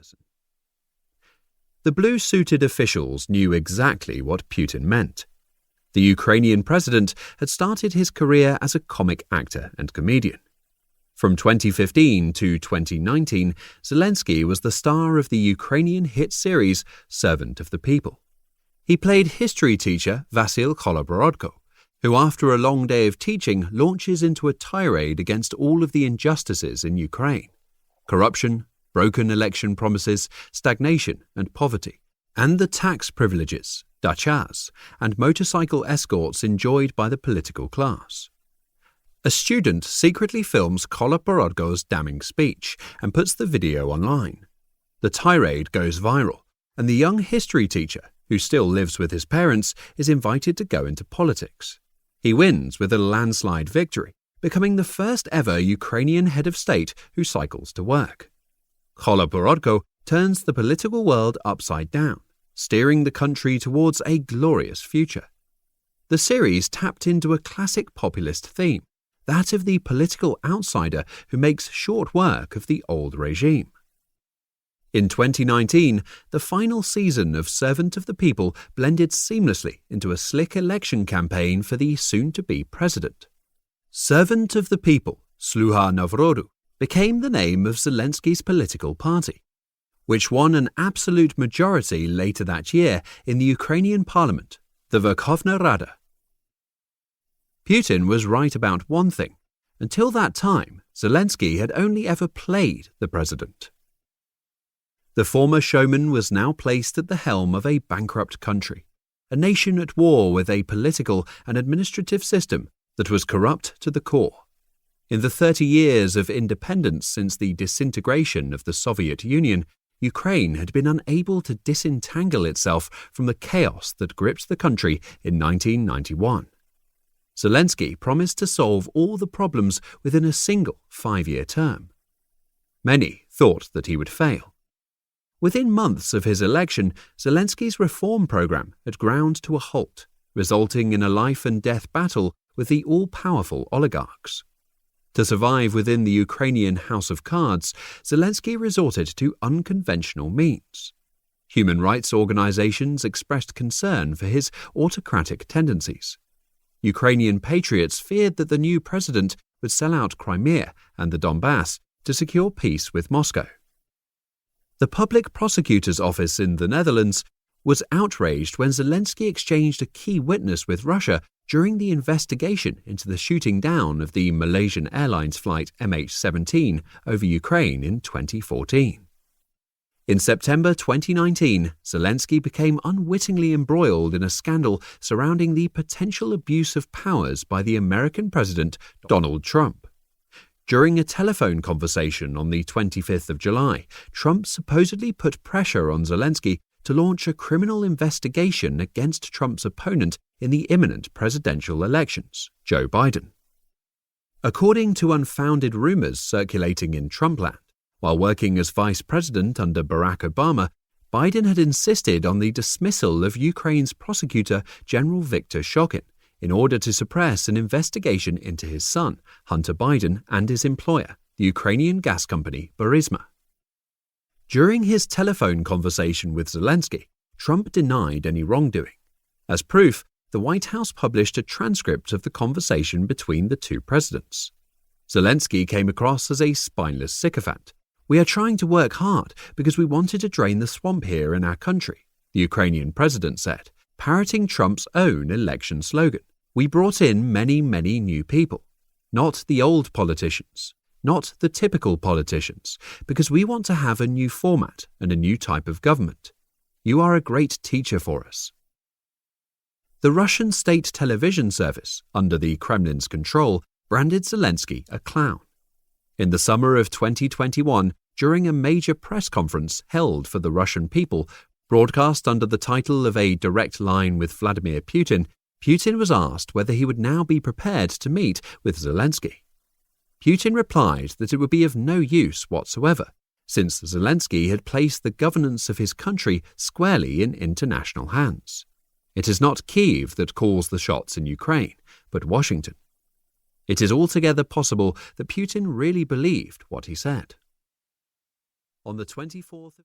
person. The blue-suited officials knew exactly what Putin meant. The Ukrainian president had started his career as a comic actor and comedian. From 2015 to 2019, Zelensky was the star of the Ukrainian hit series Servant of the People. He played history teacher Vasyl Koloborodko, who after a long day of teaching launches into a tirade against all of the injustices in Ukraine: corruption, broken election promises, stagnation and poverty, and the tax privileges, dachas, and motorcycle escorts enjoyed by the political class. A student secretly films Koloborodko's damning speech and puts the video online. The tirade goes viral, and the young history teacher, who still lives with his parents, is invited to go into politics. He wins with a landslide victory, becoming the first ever Ukrainian head of state who cycles to work. Koloborodko turns the political world upside down, steering the country towards a glorious future. The series tapped into a classic populist theme, that of the political outsider who makes short work of the old regime. In 2019, the final season of Servant of the People blended seamlessly into a slick election campaign for the soon-to-be president. Servant of the People, Sluha Narodu, became the name of Zelensky's political party, which won an absolute majority later that year in the Ukrainian parliament, the Verkhovna Rada. Putin was right about one thing. Until that time, Zelensky had only ever played the president. The former showman was now placed at the helm of a bankrupt country, a nation at war with a political and administrative system that was corrupt to the core. In the 30 years of independence since the disintegration of the Soviet Union, Ukraine had been unable to disentangle itself from the chaos that gripped the country in 1991. Zelensky promised to solve all the problems within a single 5-year term. Many thought that he would fail. Within months of his election, Zelensky's reform program had ground to a halt, resulting in a life-and-death battle with the all-powerful oligarchs. To survive within the Ukrainian House of Cards, Zelensky resorted to unconventional means. Human rights organizations expressed concern for his autocratic tendencies. Ukrainian patriots feared that the new president would sell out Crimea and the Donbass to secure peace with Moscow. The public prosecutor's office in the Netherlands was outraged when Zelensky exchanged a key witness with Russia during the investigation into the shooting down of the Malaysian Airlines flight MH17 over Ukraine in 2014. In September 2019, Zelensky became unwittingly embroiled in a scandal surrounding the potential abuse of powers by the American President Donald Trump. During a telephone conversation on the 25th of July, Trump supposedly put pressure on Zelensky to launch a criminal investigation against Trump's opponent in the imminent presidential elections, Joe Biden. According to unfounded rumors circulating in Trumpland, while working as vice president under Barack Obama, Biden had insisted on the dismissal of Ukraine's prosecutor, General Viktor Shokin, in order to suppress an investigation into his son, Hunter Biden, and his employer, the Ukrainian gas company Burisma. During his telephone conversation with Zelensky, Trump denied any wrongdoing. As proof, the White House published a transcript of the conversation between the two presidents. Zelensky came across as a spineless sycophant. "We are trying to work hard because we wanted to drain the swamp here in our country," the Ukrainian president said, parroting Trump's own election slogan. "We brought in many new people. Not the old politicians, not the typical politicians, because we want to have a new format and a new type of government. You are a great teacher for us." The Russian state television service, under the Kremlin's control, branded Zelensky a clown. In the summer of 2021, during a major press conference held for the Russian people, broadcast under the title of A Direct Line with Vladimir Putin, Putin was asked whether he would now be prepared to meet with Zelensky. Putin replied that it would be of no use whatsoever, since Zelensky had placed the governance of his country squarely in international hands. It is not Kyiv that calls the shots in Ukraine, but Washington. It is altogether possible that Putin really believed what he said. On the 24th of